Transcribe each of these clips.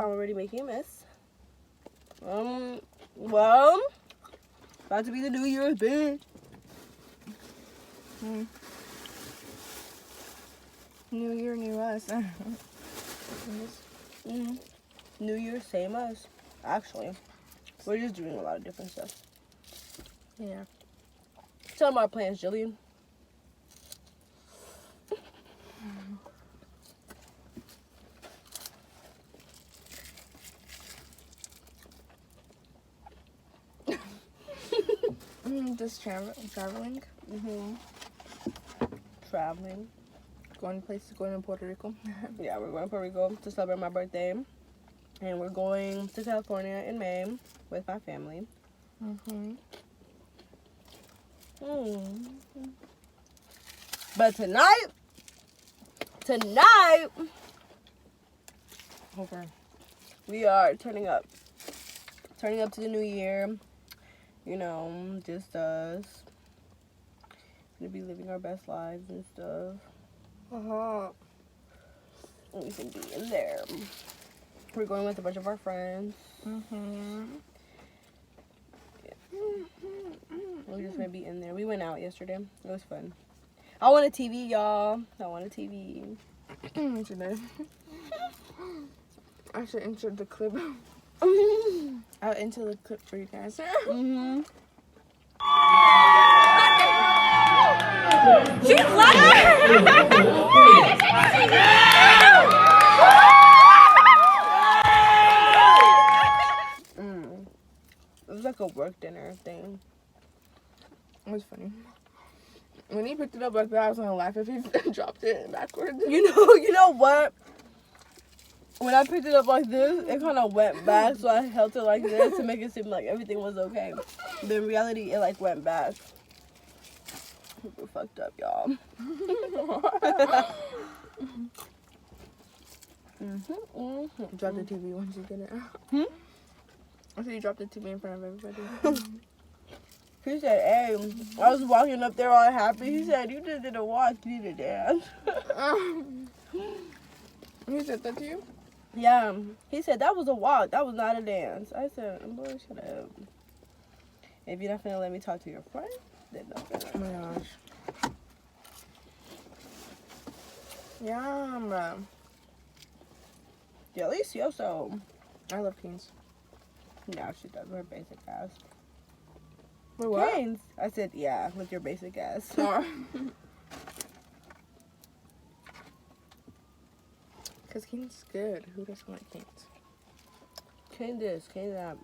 already making a mess. Well, about to be the New Year's, bitch. New Year, new us. New Year, same us. Actually, we're just doing a lot of different stuff. Yeah. Tell them our plans, Jillian. Just traveling. Traveling. Going to Puerto Rico. Yeah, we're going to Puerto Rico to celebrate my birthday. And we're going to California in May with my family. But tonight, Over. we are turning up to the new year. You know, just us. Gonna be living our best lives and stuff. We can be in there. We're going with a bunch of our friends. We're just gonna be in there. We went out yesterday. It was fun. I want a TV, y'all. I want a TV. I should insert the clip. I'll enter the clip for you guys. She's lying! It was like a work dinner thing. It was funny. When he picked it up like that, I was gonna laugh if he dropped it backwards. You know what? When I picked it up like this, it kind of went back, so I held it like this to make it seem like everything was okay. But in reality, it like went back. We're fucked up, y'all. Drop the TV once you get it. I said you dropped the TV in front of everybody. He said, hey, I was walking up there all happy. He said, you just did a walk, you did a dance. He said that to you? Yeah. He said, that was a walk. That was not a dance. I said, boy, shut up. If you're not going to let me talk to your friend, then no. Oh my gosh. Yum. Delicioso. I love Canes. No, she does. Her basic ass. Wait, what? Canes. I said, yeah, with your basic ass. Because Canes is good. Who doesn't like Canes? Cane this, cane that.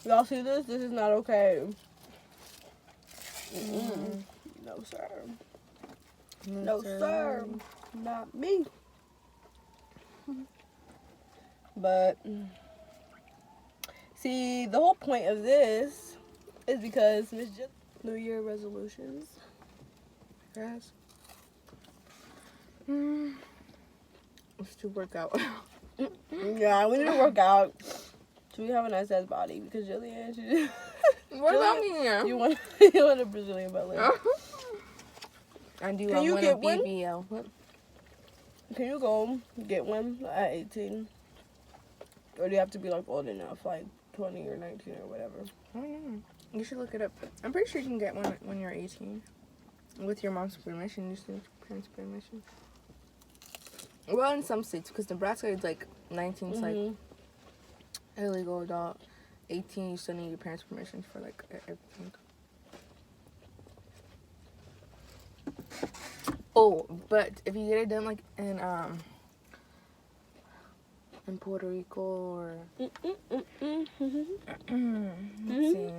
Y'all see this? This is not okay. No, sir. No, sir. Not me. But, see, the whole point of this is because Miss Jill, New Year resolutions. Yes. It's to work out. Yeah, we need to work out. So we have a nice ass body because Jillian, she What about me? you want a Brazilian butt lift. I do. Can I you want get a one? BBL. What? Can you go get one at 18? Or do you have to be like old enough, like 20 or 19 or whatever? I don't know. You should look it up. I'm pretty sure you can get one when you're 18. With your mom's permission, just need your parents' permission. Well, in some states, because Nebraska is like 19, it's like illegal adult. 18, you still need your parents' permission for like everything. Oh, but if you get it done like in Puerto Rico or let's see,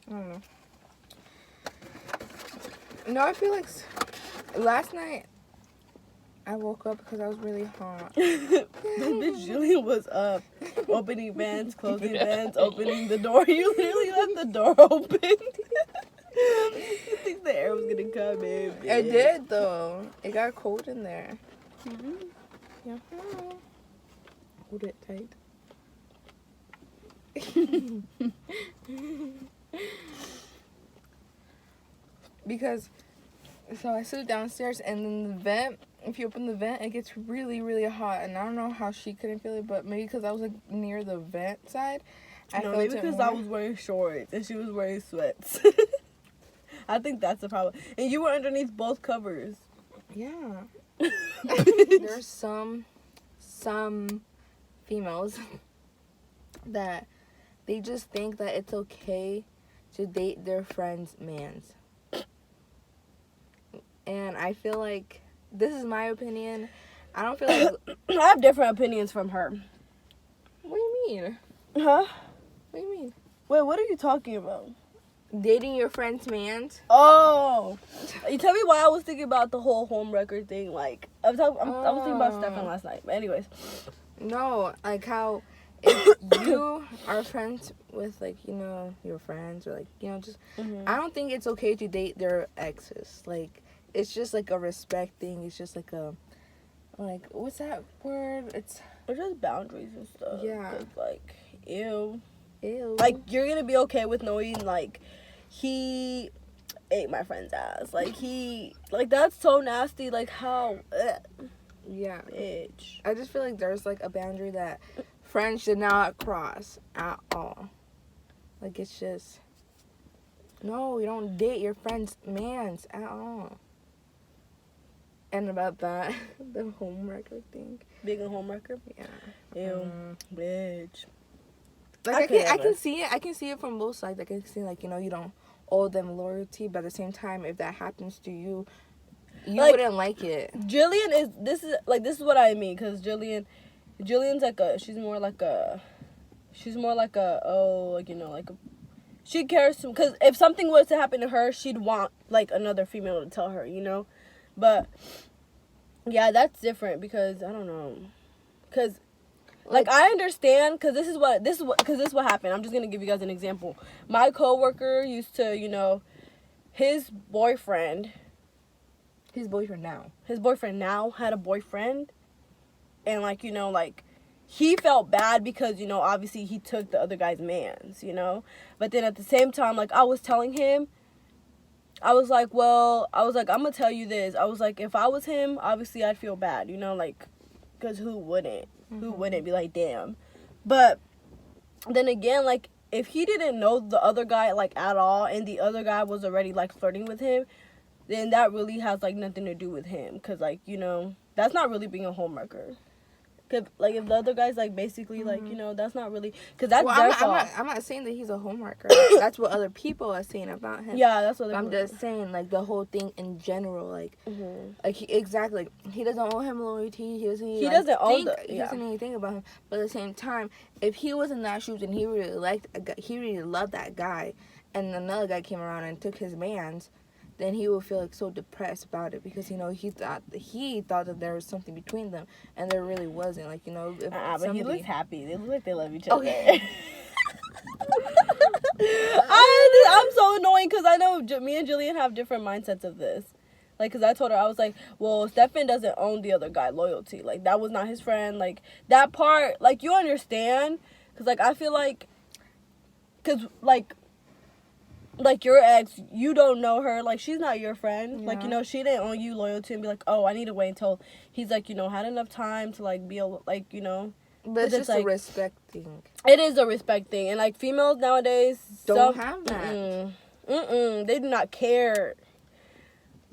I don't know. No, I feel like last night I woke up because I was really hot. Bitch, Jillian was up, opening vents, closing vents, opening the door. You literally left the door open. You think the air was gonna come in? Bitch. It did though. It got cold in there. Yeah. Hold it tight. because so I sit downstairs and then the vent. If you open the vent, it gets really, really hot, and I don't know how she couldn't feel it, but maybe because I was like near the vent side, I No, felt maybe it because more. I was wearing shorts and she was wearing sweats. I think that's the problem. And you were underneath both covers. Yeah. There's some females that they just think that it's okay to date their friend's mans. And I feel like this is my opinion. I don't feel like I have different opinions from her. what do you mean? Huh? What do you mean? Wait, what are you talking about? Dating your friend's mans? Oh, you tell me why I was thinking about the whole home record thing. Like, I was thinking about Stefan last night. But anyways, No, like how if you are friends with like, you know, your friends or like, you know, just I don't think it's okay to date their exes. Like, it's just like a respect thing. It's just like a what's that word? It's just boundaries and stuff. Yeah. 'Cause, like, ew. ew. Like, you're gonna be okay with knowing, like, he ate my friend's ass. Like, that's so nasty. Like, how? yeah. Bitch. I just feel like there's like a boundary that friends should not cross at all. Like, it's just no, you don't date your friend's mans at all. And about that, the home record thing. Being a home record? Yeah. Ew. Bitch. Like could I never. can see it. I can see it from both sides. I can see like, you know, you don't owe them loyalty, but at the same time, if that happens to you, you Like, wouldn't like it. Jillian this is what I mean, because Jillian's like she's more like a, oh, like, you know, like, she cares, because if something was to happen to her, she'd want, like, another female to tell her, you know, but, yeah, that's different, because, I don't know, because, like, I understand, because this is what happened. I'm just going to give you guys an example. My coworker used to, you know, his boyfriend now had a boyfriend, and, like, you know, like, he felt bad because, you know, obviously he took the other guy's mans, you know, but then at the same time, like, I was telling him, I was like, I'm gonna tell you this, I was like, if I was him, obviously I'd feel bad, you know, like, because who wouldn't be like, damn, but then again, like, if he didn't know the other guy, like, at all, and the other guy was already, like, flirting with him, then that really has, like, nothing to do with him. Because, like, you know, that's not really being a homewrecker. Cause, like, if the other guy's, like, basically, like, you know, that's not really... Because that's their fault. I'm not saying that he's a homewrecker. That's what other people are saying about him. Yeah, that's what I'm just saying, like, the whole thing in general. Like, like Mm-hmm. he doesn't owe him loyalty. He doesn't even think about him. But at the same time, if he was in that shoes and he really loved that guy, and another guy came around and took his mans, then he would feel like so depressed about it, because, you know, he thought that there was something between them, and there really wasn't. Like, you know, if but he looks happy. They look like they love each other. Okay. I'm so annoying, because I know me and Jillian have different mindsets of this. Like, because I told her, I was like, well, Stefan doesn't own the other guy loyalty. Like, that was not his friend. Like, that part, like, you understand? Because, like, I feel like, because, like, your ex, you don't know her. Like, she's not your friend. Yeah. Like, you know, she didn't owe you loyalty and be like, oh, I need to wait until he's, like, you know, had enough time to, like, be, like, you know. But it's just like, a respect thing. It is a respect thing. And, like, females nowadays Don't have that. They do not care.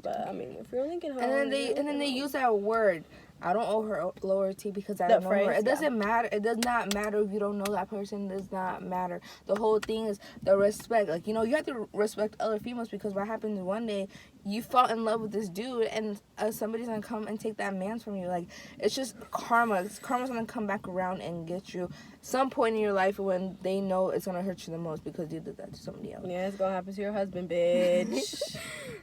But, I mean, if you're thinking how... And then they use that word. I don't owe her loyalty because I don't know her. It doesn't matter. It does not matter if you don't know that person. It does not matter. The whole thing is the respect. Like, you know, you have to respect other females, because what happens one day, you fall in love with this dude, and somebody's gonna come and take that man from you. Like, it's just karma. Karma's gonna come back around and get you some point in your life when they know it's gonna hurt you the most because you did that to somebody else. Yeah, it's gonna happen to your husband, bitch.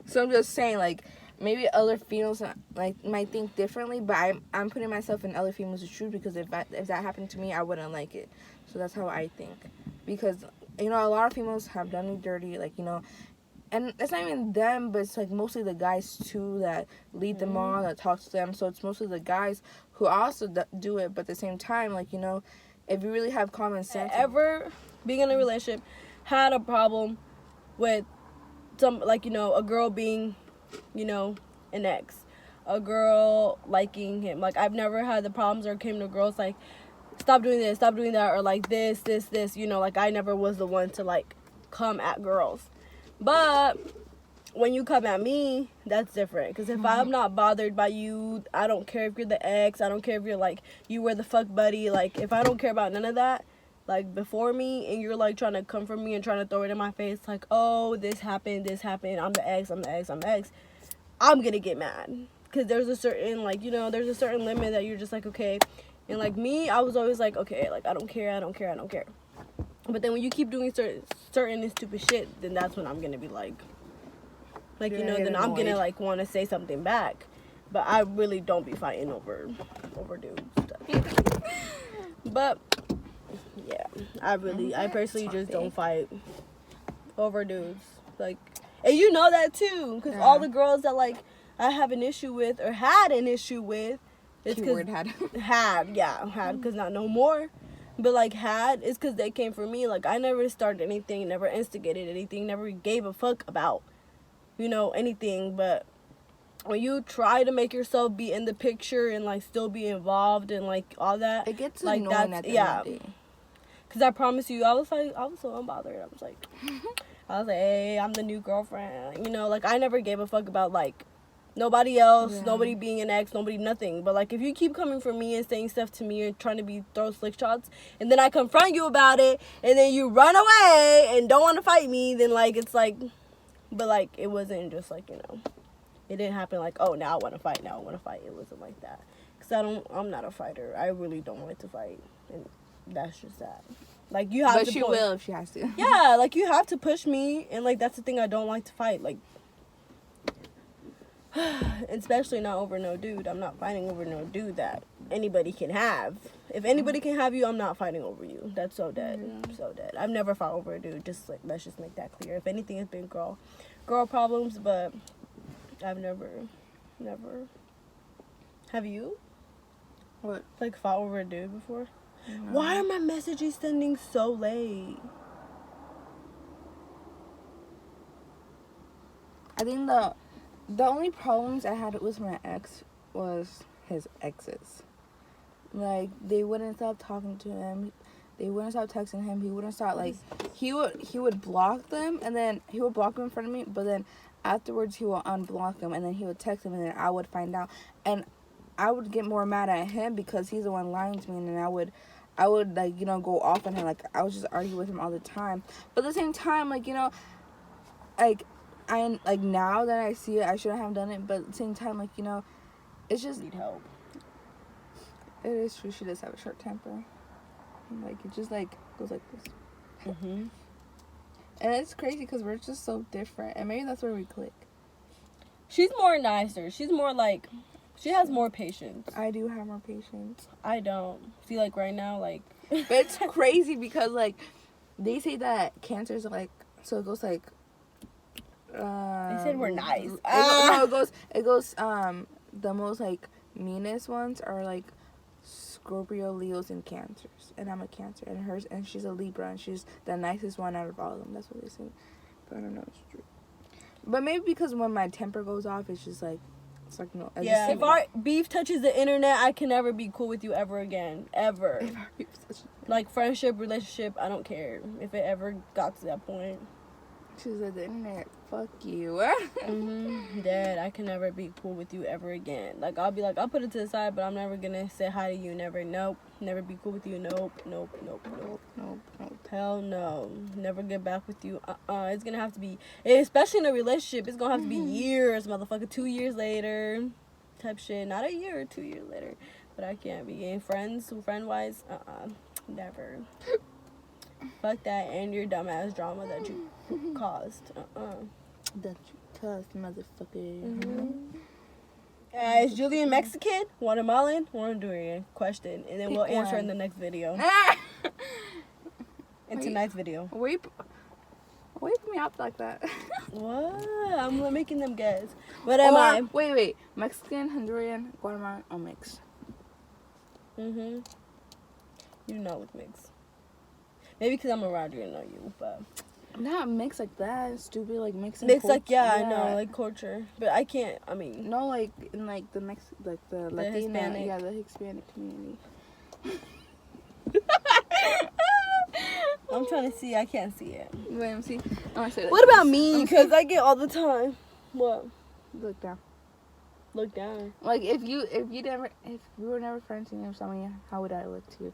So I'm just saying, like, maybe other females like might think differently, but I'm putting myself in other females' shoes, because if that happened to me, I wouldn't like it. So that's how I think, because, you know, a lot of females have done me dirty, like, you know, and it's not even them, but it's like mostly the guys too that lead them on, that talk to them. So it's mostly the guys who also do it, but at the same time, like, you know, if you really have common sense, Ever being in a relationship had a problem with some, like, you know, a girl being, you know, an ex, a girl liking him. Like, I've never had the problems or came to girls like, stop doing this, stop doing that, or like this, you know, like, I never was the one to like come at girls. But when you come at me, that's different. Because if I'm not bothered by you, I don't care if you're the ex, I don't care if you're like, you were the fuck buddy, like, if I don't care about none of that, like, before me, and you're like trying to come for me and trying to throw it in my face, like, oh, this happened, I'm the ex, I'm gonna get mad. Because there's a certain, like, you know, there's a certain limit that you're just like, okay. And like me, I was always like, okay, like, I don't care. But then when you keep doing certain and stupid shit, then that's when I'm gonna be like, you know, then I'm gonna like want to say something back. But I really don't be fighting over dudes stuff. But yeah, I personally just don't fight over dudes. Like, and you know that too, because all the girls that like I have an issue with or had an issue with, it's because had because not no more. But like it's because they came for me. Like, I never started anything, never instigated anything, never gave a fuck about, you know, anything. But when you try to make yourself be in the picture and like still be involved and like all that, it gets like annoying at the end of the day. Because I promise you, I was so unbothered. I was like, hey, I'm the new girlfriend. You know, like, I never gave a fuck about like nobody else, nobody being an ex, nobody nothing. But like, if you keep coming for me and saying stuff to me and trying to throw slick shots, and then I confront you about it, and then you run away and don't want to fight me, then like, it's like, but like, it wasn't just like, you know, it didn't happen like, oh, now I want to fight. It wasn't like that. Because I'm not a fighter. I really don't like to fight. And that's just that. Like, you have to. But she will if she has to. Yeah, like, you have to push me. And like, that's the thing, I don't like to fight. Like, especially not over no dude. I'm not fighting over no dude that anybody can have. If anybody can have you, I'm not fighting over you. That's so dead. So dead. I've never fought over a dude. Just like, let's just make that clear. If anything, it's been girl problems, but I've never. Have you? What? Like, fought over a dude before? No. Why are my messages sending so late? I think the only problems I had with my ex was his exes. Like, they wouldn't stop talking to him. They wouldn't stop texting him. He wouldn't stop, like, he would block them, and then he would block them in front of me, but then afterwards he would unblock them, and then he would text them, and then I would find out. And I would get more mad at him because he's the one lying to me, and then I would like, you know, go off on him. Like, I was just arguing with him all the time. But at the same time, like, you know, like, I, like, now that I see it, I shouldn't have done it, but at the same time, like, you know, it's just, Need help. it is true, she does have a short temper. And, like, it just, like, goes like this. Mm-hmm. And it's crazy because we're just so different, and maybe that's where we click. She's more nicer. She's more like, she has more patience. I do have more patience. I don't. See, like, right now, like. But it's crazy because, like, they say that cancers are, like, so it goes, like, they said we're nice. It goes, the most, like, meanest ones are, like, Scorpio, Leos, and Cancers. And I'm a Cancer. And she's a Libra, and she's the nicest one out of all of them. That's what they say. But I don't know if it's true. But maybe because when my temper goes off, it's just, like, it's like, no. Yeah, if our beef touches the internet, I can never be cool with you ever again. Ever. Like, friendship, relationship, I don't care. If it ever got to that point. She said, the internet, fuck you. Dad, I can never be cool with you ever again. Like, I'll be like, I'll put it to the side, but I'm never gonna say hi to you. Never be cool with you. Nope. Hell no. Never get back with you. It's gonna have to be, especially in a relationship, it's gonna have to be years, motherfucker. 2 years later type shit. Not a year or 2 years later. But I can't be getting friend-wise. Never. Fuck that and your dumbass drama that you caused. That you caused, motherfucker. Is Julian Mexican, Guatemalan, Honduran? Question, and then we'll answer in the next video. In tonight's video. Why you put me up like that? What? I'm making them guess. What am I? Wait. Mexican, Honduran, Guatemalan, or mix? You know it's mixed. Maybe because I'm around you and know you, but Not mixed like that. Stupid, like mixing. Mixed like culture. I know, like culture, but I can't. I mean, No, like in like the Latina, Hispanic. yeah, the Hispanic community. I'm trying to see. I can't see it. Wait, let me see. Oh, I said it. What about me? Because I get all the time. What? Look down. Look down. Like if we were never friends and you saw me, how would I look to you?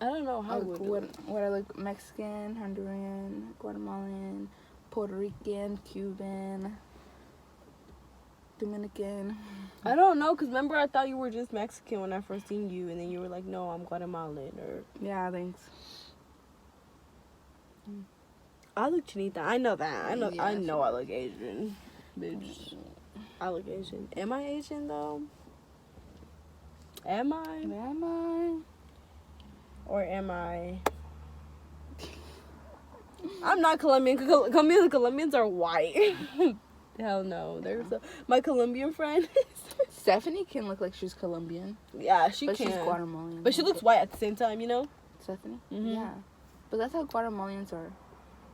I don't know how Like, would. would I look Mexican, Honduran, Guatemalan, Puerto Rican, Cuban, Dominican? I don't know, because remember I thought you were just Mexican when I first seen you, and then you were like, no, I'm Guatemalan, or... Yeah, thanks. I look Chinita. I know that. I know. Yeah, I know I look Asian, bitch. I look Asian. Am I Asian though? Am I? Am I? Or am I? I'm not Colombian. Colombians are white. Hell no. There's my Colombian friend. Stephanie can look like she's Colombian, Yeah, she but can. she's Guatemalan. But she looks white at the same time, you know? Stephanie. Mhm. Yeah, but that's how Guatemalans are.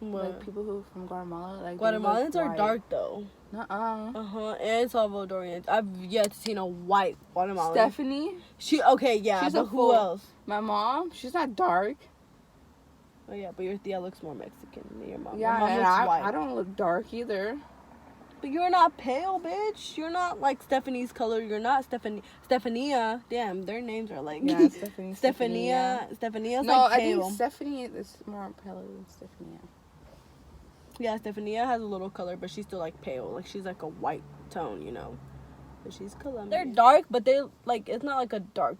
What? Like people who from Guatemala, like Guatemalans are dark though. Nuh-uh. And Salvadorians. I've yet to see a white Guatemalan. Stephanie, She okay, yeah. She's but a who fool. else? my mom, she's not dark. Oh yeah, but your Thea looks more Mexican than your mom. Yeah, Your mom and looks white. I don't look dark either. But you're not pale, bitch. You're not like Stephanie's color. You're not Stephania. Damn, their names are like Yeah, Stephanie. Stephania's No, like I pale. think Stephanie is more pale than Stephanie. Yeah, Stephania has a little color, but she's still like pale. Like she's like a white tone, you know. But she's Colombian. They're dark, but they like it's not like a dark.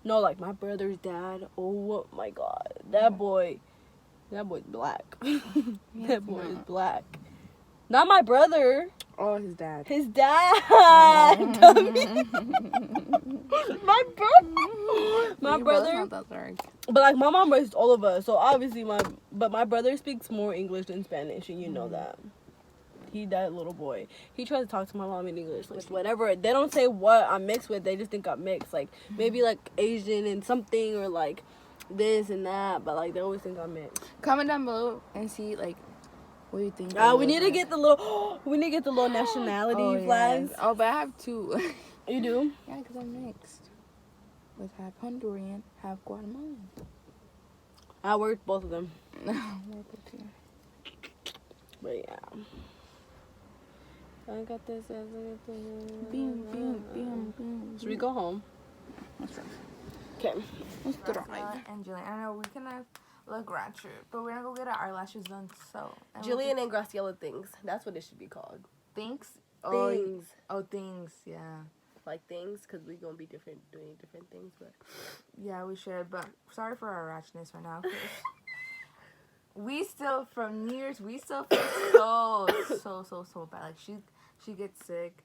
No, like my brother's dad. Oh my god, that boy's black. That boy is black. Not my brother. Oh, his dad. His dad. My brother. My Your brother's brother. not that dark. But like my mom raised all of us, so obviously my brother speaks more English than Spanish, and you know that. That little boy. He tries to talk to my mom in English, like whatever. They don't say what I'm mixed with. They just think I'm mixed, like maybe like Asian and something, or like this and that. But like they always think I'm mixed. Comment down below and see like what you think. We need to get the little. We need to get the little nationality flags. Yes. Oh, but I have two. You do? Yeah, because I'm mixed. With half Honduran, half Guatemalan. I worked both of them. But yeah. I got this. Boom, boom, boom, boom. Should we go home? Let's drive. Okay. Let's drive. And Jillian, I know we can look ratchet, but we're gonna go get our eyelashes done. So Jillian and Graciela things. That's what it should be called. things. Things. Oh, things. Yeah. Like things, because we're gonna be doing different things, but Yeah, we should. But sorry for our ratchetness right now. 'Cause we still from New Year's. We still feel so bad. Like she gets sick,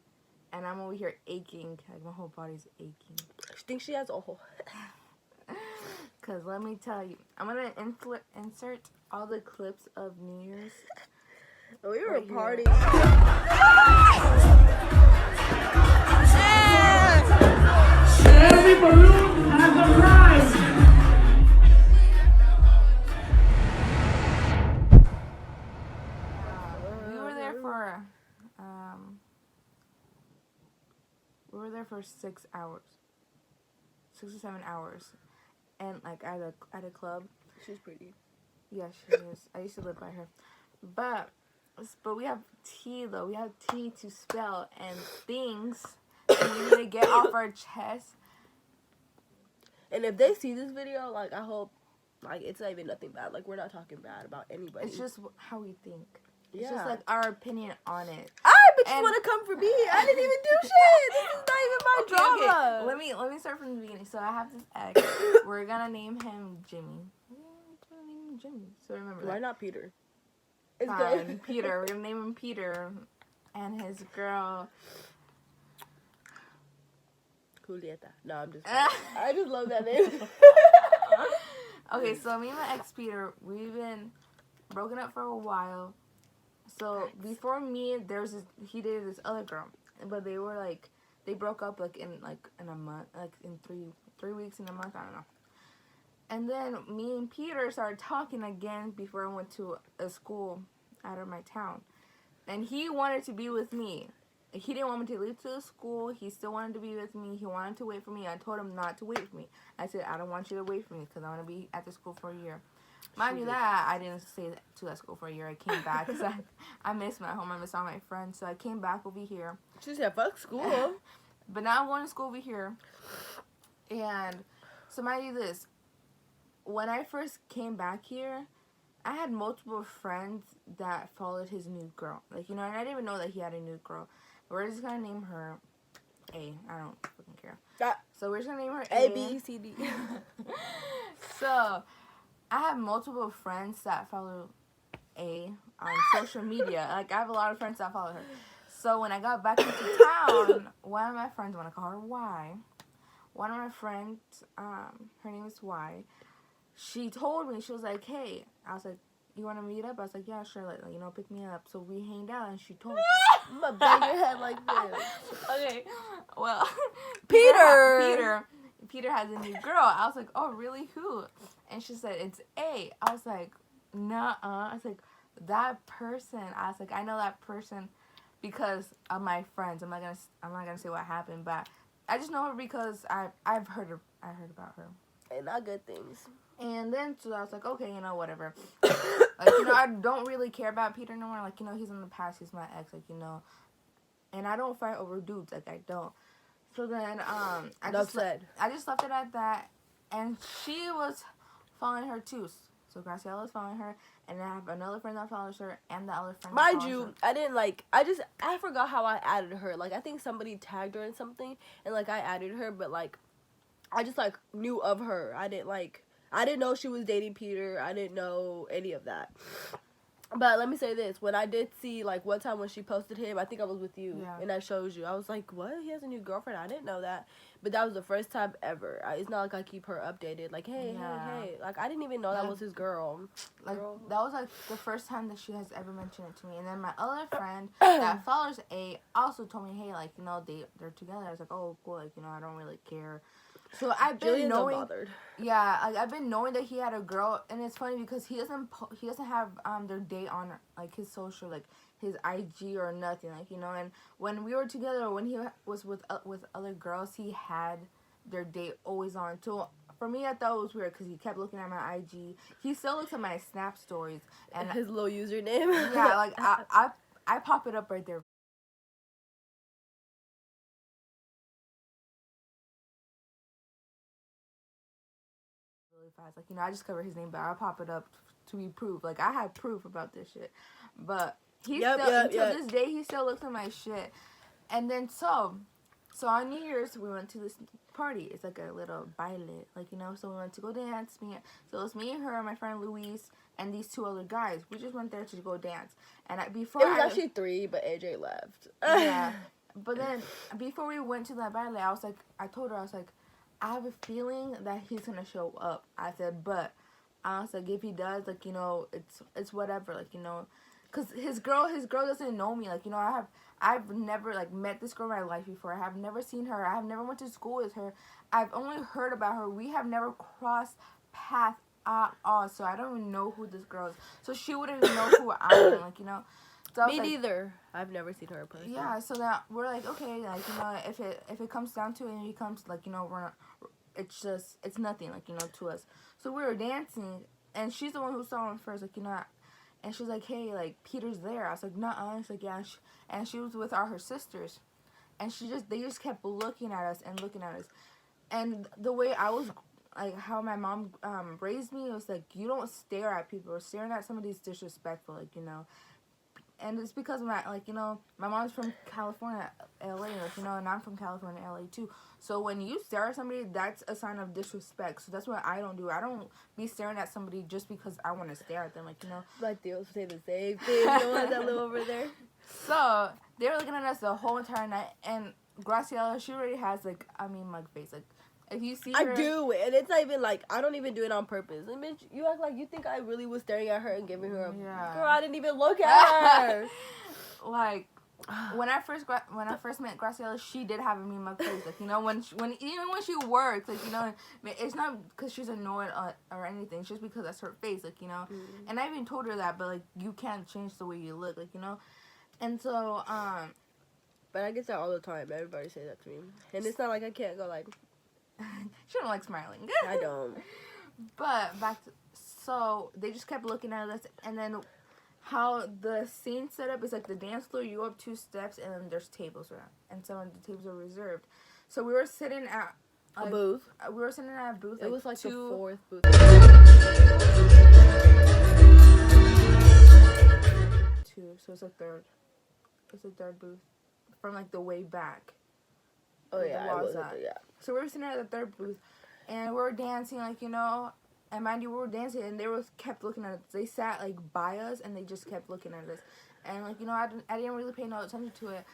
and I'm over here aching. Like my whole body's aching. she thinks she has a whole. Cause let me tell you, I'm gonna insert all the clips of New Year's. We were Right here. partying. Every balloon has a prize. We were there for we were there for 6 hours, 6 or 7 hours, and like at a club. She's pretty. Yeah, she is. I used to live by her, but we have tea though. We have tea to spell and things that we need to get off our chest. And if they see this video, like I hope, like it's not even nothing bad. Like we're not talking bad about anybody. It's just how we think. It's Yeah. just like our opinion on it. But you And- want to come for me? I didn't even do shit. This is not even my drama. Okay. Let me start from the beginning. So I have this ex. We're gonna name him Jimmy. We're gonna name him Jimmy. So remember Why that. not Peter? It's Fine. good. Peter. We're gonna name him Peter, and his girl. Julieta. No, I'm just. I just love that name. Okay, so me and my ex Peter, we've been broken up for a while. So before me, he dated this other girl, but they were like they broke up like in a month, like in three weeks in a month, I don't know. And then me and Peter started talking again before I went to a school out of my town. And he wanted to be with me. He didn't want me to leave to the school. He still wanted to be with me. He wanted to wait for me. I told him not to wait for me. I said, I don't want you to wait for me because I want to be at the school for a year. Mind you that, I didn't stay to that school for a year. I came back because I missed my home. I missed all my friends. So I came back over here. She said, fuck school. But now I'm going to school over here. And so mind you this. When I first came back here, I had multiple friends that followed his new girl. Like, you know, and I didn't even know that he had a new girl. We're just going to name her A. I don't fucking care. So we're just going to name her A. A, B, C, D. So I have multiple friends that follow A on social media. Like, I have a lot of friends that follow her. So when I got back into town, one of my friends, I want to call her Y. One of my friends, her name is Y. She told me, she was like, hey, I was like, you want to meet up? I was like, yeah, sure, like, you know, pick me up. So we hanged out, and she told me. I'm going to bang your head like this. Okay, well, Peter has a new girl. I was like, oh, really? Who? And she said, it's A. I was like, nuh-uh. I was like, that person. I was like, I know that person because of my friends. I'm not gonna say what happened, but I just know her because I've heard about her. And not good things. And then so I was like, okay, you know, whatever. Like, you know, I don't really care about Peter no more. Like, you know, he's in the past. He's my ex. Like, you know, and I don't fight over dudes. Like, I don't. So then, I just left it at that, and she was following her too. So Graciela was following her, and I have another friend that follows her, and the other friend. Mind you, I didn't I forgot how I added her. Like, I think somebody tagged her in something, and like I added her, but like, I just like knew of her. I didn't know she was dating Peter. I didn't know any of that. But let me say this. When I did see, like, one time when she posted him, I think I was with you, and I showed you. I was like, what? He has a new girlfriend? I didn't know that. But that was the first time ever. It's not like I keep her updated. Like, hey. Like, I didn't even know that was his girl. Like, that was, like, the first time that she has ever mentioned it to me. And then my other friend that follows A also told me, hey, like, you know, they're together. I was like, oh, cool. Like, you know, I don't really care. So I've been knowing, yeah, like, I've been knowing that he had a girl, and it's funny because he doesn't have their date on like his social, like his IG or nothing, like, you know. And when we were together, when he was with other girls, he had their date always on. So for me, I thought it was weird because he kept looking at my IG. He still looks at my Snap stories and his little username. Yeah, like I pop it up right there. Fast. Like, you know, I just cover his name, but I'll pop it up to be proof. Like, I have proof about this shit. But until this day, he still looks at my shit. And then, so on New Year's, we went to this party. It's like a little baile, like, you know, so we went to go dance. So it was me and her, my friend Luis, and these two other guys. We just went there to go dance. And it was actually 3, but AJ left. Yeah. But then, before we went to that baile, I told her, I have a feeling that he's gonna show up. I said, but I was like, if he does, like, you know, it's whatever, like, you know, cause his girl doesn't know me, like, you know, I've never like met this girl in my life before. I have never seen her. I have never went to school with her. I've only heard about her. We have never crossed paths at all, so I don't even know who this girl is. So she wouldn't even know who I am, like, you know. So me neither. I've never seen her in person. Yeah, so that we're like, okay, like, you know, if it comes down to it, and he comes, like, you know, it's nothing, like, you know, to us. So we were dancing, and she's the one who saw him first, like, you know, and she was like, hey, like, Peter's there. I was like, nuh-uh. She's like, yeah, and she was with her sisters, and they just kept looking at us, and the way I was, like, how my mom raised me, it was like, you don't stare at people. Staring at somebody is disrespectful, like, you know. And it's because my mom's from California, LA, like, you know, and I'm from California, LA too. So when you stare at somebody, that's a sign of disrespect. So that's what I don't do. I don't be staring at somebody just because I want to stare at them, like, you know. My Theo say the same thing. The ones that live over there. So they were looking at us the whole entire night, and Graciela, she already has, like, mug face, like. If you see her, I do, and it's not even like, I don't even do it on purpose. And bitch, you act like you think I really was staring at her and giving her a girl. I didn't even look at her. Like, when I first met Graciela, she did have a mean mug face. Like, you know, when even when she works, like, you know, it's not because she's annoyed or anything. It's just because that's her face, like, you know. Mm-hmm. And I even told her that, but like, you can't change the way you look, like, you know. And so, But I get that all the time. Everybody say that to me, and it's not like I can't go like she don't like smiling. I don't. But so they just kept looking at us, and then how the scene set up is like the dance floor. You go up 2 steps, and then there's tables around, and some of the tables are reserved. So we were sitting at A booth. We were sitting at a booth. It was like the 4th booth. 2, so it's a third. It's a third booth from like the way back. Oh where yeah, the I walls was at. yeah. So we were sitting at the third booth, and we were dancing, like, you know. And mind you, we were dancing, and they kept looking at us. They sat like by us, and they just kept looking at us. And like, you know, I didn't really pay no attention to it.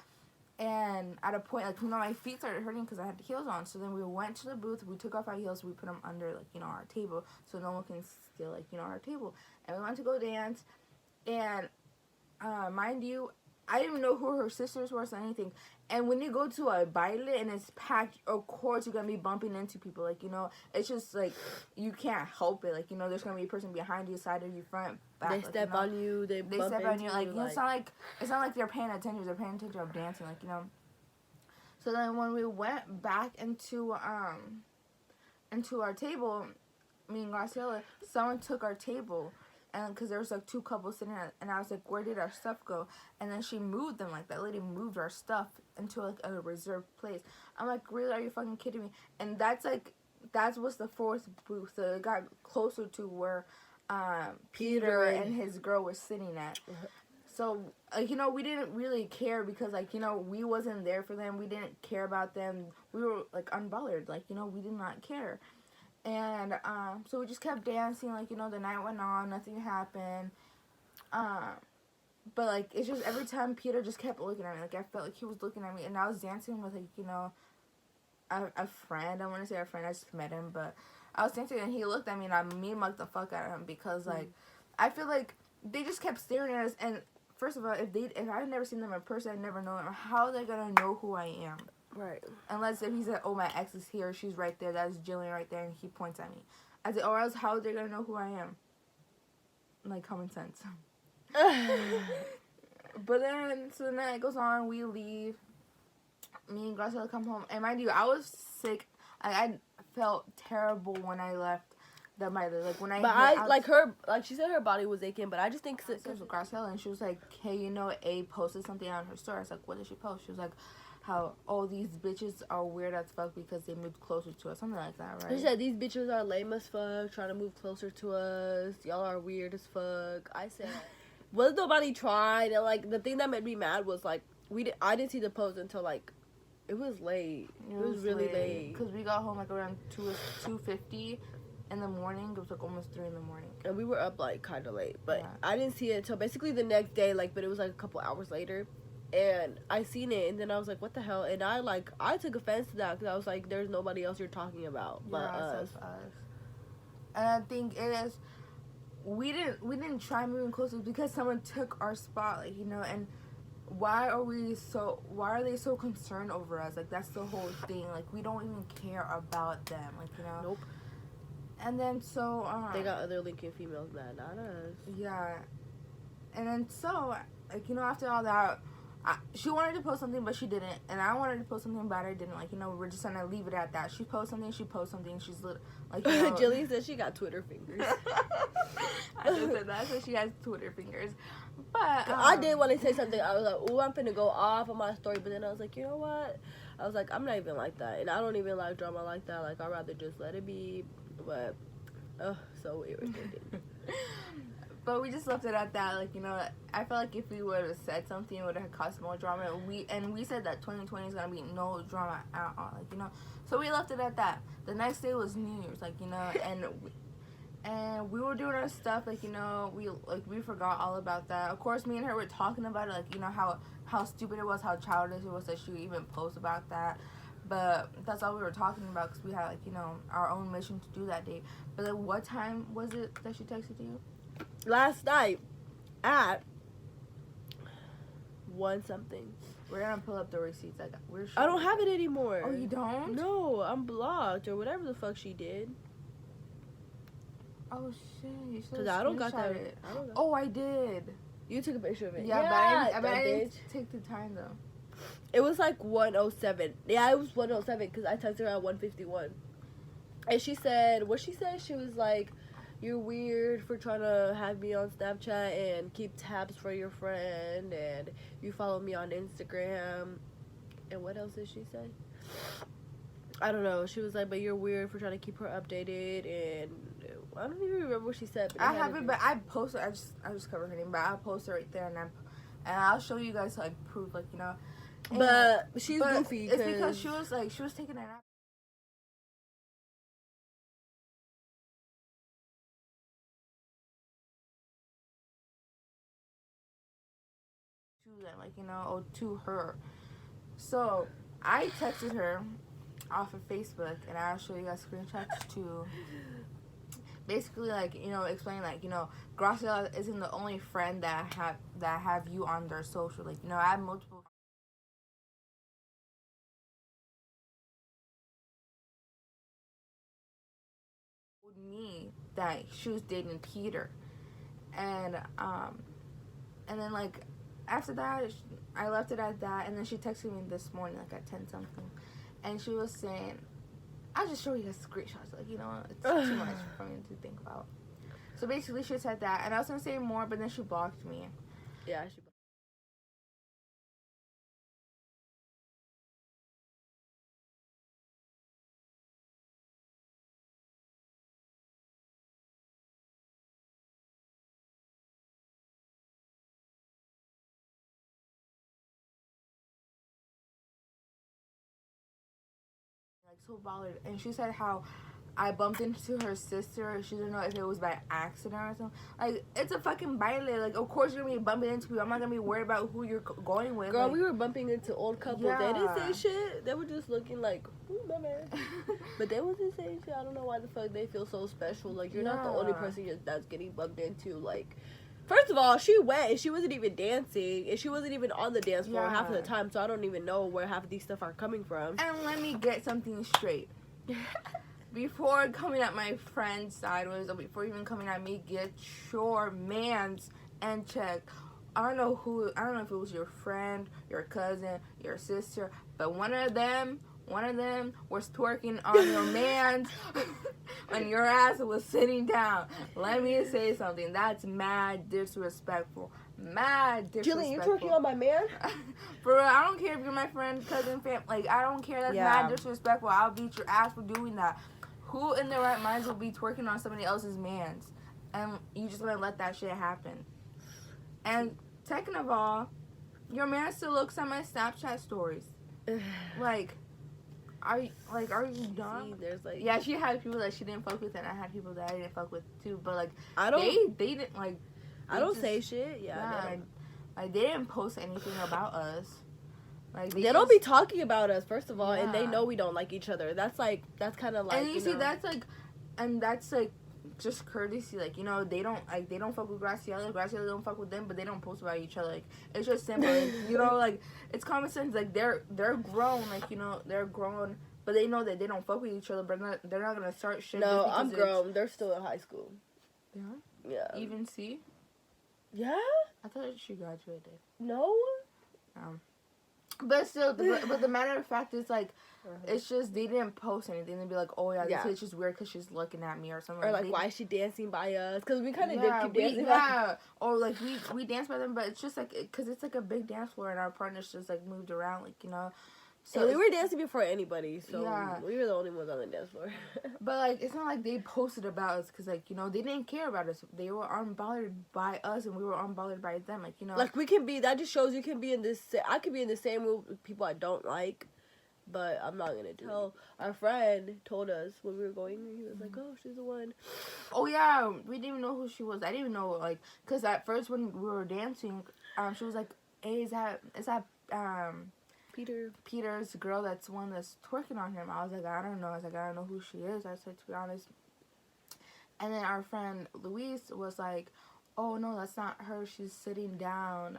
And at a point, like, you know, my feet started hurting because I had heels on. So then we went to the booth. We took off our heels. We put them under, like, you know, our table, so no one can steal, like, you know, our table. And we went to go dance. And mind you, I didn't even know who her sisters were or anything. And when you go to a baile and it's packed, of course you're going to be bumping into people. Like, you know, it's just, like, you can't help it. Like, you know, there's going to be a person behind you, side of you, front, back. They like, step you know, on you. They bump step on you. into Like, you know, it's not like they're paying attention. They're paying attention of dancing, like, you know. So then when we went back into our table, me and Graciela, someone took our table. And because there was like 2 couples sitting there, and I was like, where did our stuff go? And then she moved them. Like, that lady moved our stuff into like a reserved place. I'm like, really? Are you fucking kidding me? And that was the 4th booth. So it got closer to where Peter and his girl were sitting at. So, like, you know, we didn't really care because, like, you know, we wasn't there for them. We didn't care about them. We were like unbothered. Like, you know, we did not care. And so we just kept dancing, like, you know, the night went on, nothing happened. But, like, it's just every time Peter just kept looking at me. Like, I felt like he was looking at me. And I was dancing with, like, you know, a friend. I want to say a friend. I just met him. But I was dancing and he looked at me and I mean-mugged the fuck out of him. Because, like, I feel like they just kept staring at us. And, first of all, if I've never seen them in person, I never know them. How are they going to know who I am? Right. Unless if he said, oh, my ex is here, she's right there, that's Jillian right there, and he points at me. I said, or else how are they going to know who I am? Like, common sense. But then, so the night goes on, we leave. Me and Graciela come home. And mind you, I was sick. I felt terrible when I left the mother. Like, when she said her body was aching, but I just think... I was with Graciela, and she was like, hey, you know, A posted something on her story. I was like, what did she post? She was like, how these bitches are weird as fuck because they moved closer to us. Something like that, right? She said, these bitches are lame as fuck, trying to move closer to us. Y'all are weird as fuck. I said, was nobody tried? And, like, the thing that made me mad was, like, I didn't see the post until, like, it was late. It was really late. Because we got home, like, around 2:50 in the morning. It was, like, almost 3 in the morning. And we were up, like, kind of late. But yeah. I didn't see it until basically the next day, like, but it was, like, a couple hours later. And I seen it, and then I was like, what the hell? And I took offense to that, because I was like, there's nobody else you're talking about but us. And I think it is, we didn't try moving closer because someone took our spot, like, you know. And why are they so concerned over us? Like, that's the whole thing. Like, we don't even care about them, like, you know. Nope. And then so they got other Lincoln females mad, not us. Yeah. And then so, like, you know, after all that, she wanted to post something, but she didn't. And I wanted to post something, but I didn't. Like, you know, we're just gonna leave it at that. She posts something, she's, like, you know. Jillian said she got Twitter fingers. I just said that, so she has Twitter fingers. But, I did want to say something. I was like, ooh, I'm finna go off on my story. But then I was like, you know what? I was like, I'm not even like that. And I don't even like drama like that. Like, I'd rather just let it be. But, so irritating. But we just left it at that. Like, you know, I felt like if we would have said something, it would have caused more drama. We said that 2020 is going to be no drama at all. Like, you know. So we left it at that. The next day was New Year's, like, you know. And we were doing our stuff, like, you know. We forgot all about that. Of course, me and her were talking about it. Like, you know, how stupid it was, how childish it was that she would even post about that. But that's all we were talking about because we had, like, you know, our own mission to do that day. But, like, what time was it that she texted you? Last night at 1 something. We're gonna pull up the receipts. Like, we're sure. I don't have it anymore. Oh, you don't? No, I'm blocked or whatever the fuck she did. Oh shit! You should. Cause I don't got that. It. I don't got Oh, I did. You took a picture of it. Yeah, Yeah, but I that didn't bitch. take the time though. It was like 1:07. Yeah, it was 1:07 because I texted her at 1:51. And she said, what she said? She was like, "You're weird for trying to have me on Snapchat and keep tabs for your friend, and you follow me on Instagram." And what else did she say? I don't know. She was like, "But you're weird for trying to keep her updated," and I don't even remember what she said. But I have it, but I posted. I just covered her name, but I'll post it right there, and I'll show you guys like proof, like, you know. But she's goofy. It's because she was taking a nap. To them, like, you know, or to her. So I texted her off of Facebook, and I'll show you guys screenshots too. Basically, like, you know, explain, like, you know, Graciela isn't the only friend that have you on their social. Like, you know, I have multiple. Told me that she was dating Peter, and then like after that, I left it at that, and then she texted me this morning, like at 10 something, and she was saying, I'll just show you guys screenshots, like, you know, it's too much for me to think about. So basically, she said that, and I was gonna say more, but then she blocked me. Yeah, she. Like, so bothered, and she said how I bumped into her sister. She didn't know if it was by accident or something. Like, it's a fucking baile. Like, of course you're gonna be bumping into people. I'm not gonna be worried about who you're going with. Girl, like, we were bumping into old couples. Yeah. They didn't say shit. They were just looking like, ooh, my man. But they wasn't saying shit. I don't know why the fuck they feel so special. Like, you're not the only Yeah. person that's getting bumped into. Like, first of all, she went and she wasn't even dancing. And she wasn't even on the dance floor half of the Yeah. time. So I don't even know where half of these stuff are coming from. And let me get something straight. Before coming at my friend sideways, or before even coming at me, get your mans and check. I don't know if it was your friend, your cousin, your sister, but one of them was twerking on your mans when your ass was sitting down. Let me say something. That's mad disrespectful. Mad disrespectful. Jillian, you twerking on my man? For real, I don't care if you're my friend, cousin, fam. Like, I don't care. That's mad disrespectful. I'll beat your ass for doing that. Who in their right minds will be twerking on somebody else's mans? And you just gonna let that shit happen? And second of all, your man still looks at my Snapchat stories. Like, are you dumb? See, there's like, Yeah, she had people that she didn't fuck with, and I had people that I didn't fuck with too. But like, I don't. they didn't like. I don't just- say shit. Yeah. Yeah, like, they didn't post anything about us. Like, They don't be talking about us, first of all, and they Yeah. know we don't like each other. That's kind of like. And you see, know, that's like just courtesy. Like, you know, they don't fuck with Graciela. Graciela don't fuck with them, but they don't post about each other. Like, it's just simple. Like, you know, like, it's common sense. Like, they're grown. Like, you know, they're grown, but they know that they don't fuck with each other. But they're not gonna start shit. No, just because I'm grown. They're still in high school. Yeah. Yeah. Even C. Yeah. I thought she graduated. No. But still, but the matter of fact is, like, it's just they didn't post anything. They'd be like, oh yeah, this is just weird because she's looking at me or something. Or like, why is she dancing by us? Because we kind of yeah, did keep dancing. Or like we dance by them, but it's just like because it's like a big dance floor and our partners just like moved around, like, you know. So we were dancing before anybody, so Yeah. we were the only ones on the dance floor. But like, it's not like they posted about us because, like, you know, they didn't care about us. They were unbothered by us and we were unbothered by them, like, you know. Like, we can be. That just shows you can be in this. I could be in the same room with people I don't like. But I'm not gonna do it. So our friend told us when we were going, he was like, oh, she's the one. Oh yeah, we didn't even know who she was. I didn't even know, like, because at first when we were dancing, she was like, hey, is that Peter's girl that's the one that's twerking on him? I was like, I don't know. I was like, I don't know who she is. I said, to be honest. And then our friend Louise was like, oh no, that's not her. She's sitting down.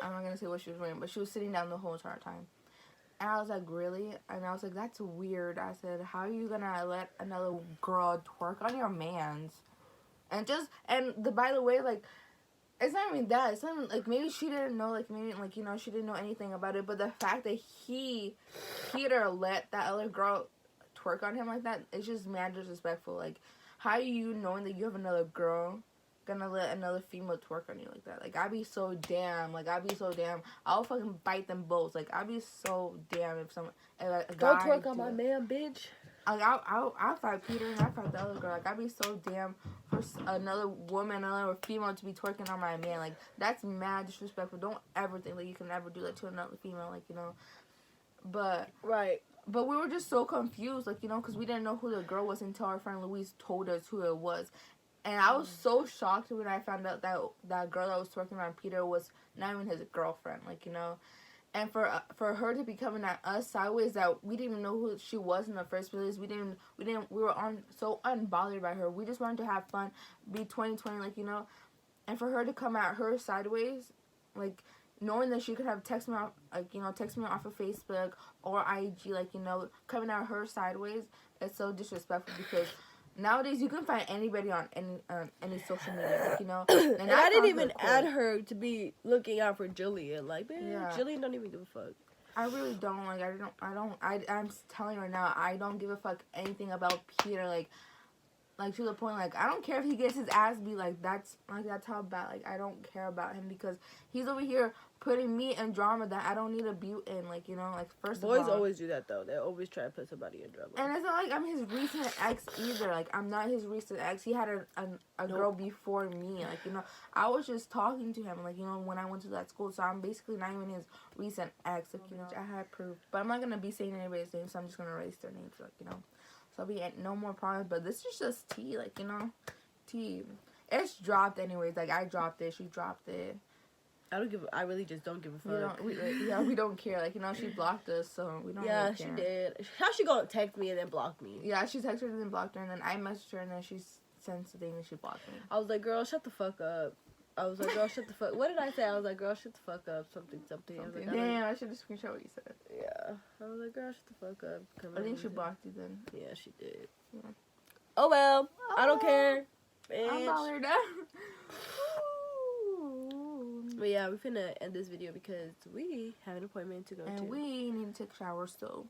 I'm not gonna say what she was wearing, but she was sitting down the whole entire time. And I was like, really? And I was like, that's weird. I said, how are you gonna let another girl twerk on your man's? And by the way, like, it's not even that. It's not even, like, maybe she didn't know, like, maybe, like, you know, she didn't know anything about it. But the fact that Peter let that other girl twerk on him like that, it's just mad disrespectful. Like, how are you knowing that you have another girl gonna let another female twerk on you like that? Like, I'd be so damn. I'll fucking bite them both. Like, I'd be so damn if a Don't guy twerk on my man, bitch. Like, I'll fight Peter and I'll fight the other girl. Like, I'd be so damn for another woman, another female to be twerking on my man. Like, that's mad disrespectful. Don't ever think that you can ever do that to another female, like, you know. But we were just so confused, like, you know, because we didn't know who the girl was until our friend Louise told us who it was. And I was so shocked when I found out that that girl that was twerking on Peter was not even his girlfriend, like, you know. And for her to be coming at us sideways, that we didn't even know who she was in the first place. We were so unbothered by her. We just wanted to have fun, be 2020, like, you know. And for her to come at her sideways, like, knowing that she could have text me off of Facebook or IG, like, you know, coming at her sideways, it's so disrespectful because nowadays you can find anybody on any social media, like, you know. And I didn't even add her to be looking out for Jillian. Like, man, Yeah. Jillian don't even give a fuck. I really don't. Like, I'm telling you right now, I don't give a fuck anything about Peter. Like to the point, like, I don't care if he gets his ass beat. Like, that's how bad. Like, I don't care about him because he's over here putting me in drama that I don't need to be in. Like, you know, like, first of all, Boys always do that though. They always try to put somebody in drama. and it's not like I'm his recent ex either. Like, I'm not his recent ex. He had a girl before me. Like, you know, I was just talking to him, like, you know, when I went to that school. So I'm basically not even his recent ex. Like, you know, I had proof. But I'm not going to be saying anybody's name, so I'm just going to erase their names, like, you know. So I'll be no more problems. But this is just tea, like, you know. Tea. It's dropped anyways. Like, I dropped it. She dropped it. I really just don't give a fuck. We don't care. Like, you know, she blocked us, so we don't really care. She did. How she gonna text me and then block me? Yeah, she texted her and then blocked her, and then I messaged her, and then she sent the thing and she blocked me. I was like, girl, shut the fuck up. I was like, girl, shut the fuck. What did I say? I was like, girl, shut the fuck up. Something. I was like, damn, I should have screenshot what you said. Yeah. I was like, girl, shut the fuck up. I think she blocked you then. Yeah, she did. Yeah. Oh well. I don't care. Bitch. I'm bothered. But yeah, we're finna end this video because we have an appointment to go to. And we need to take a shower still.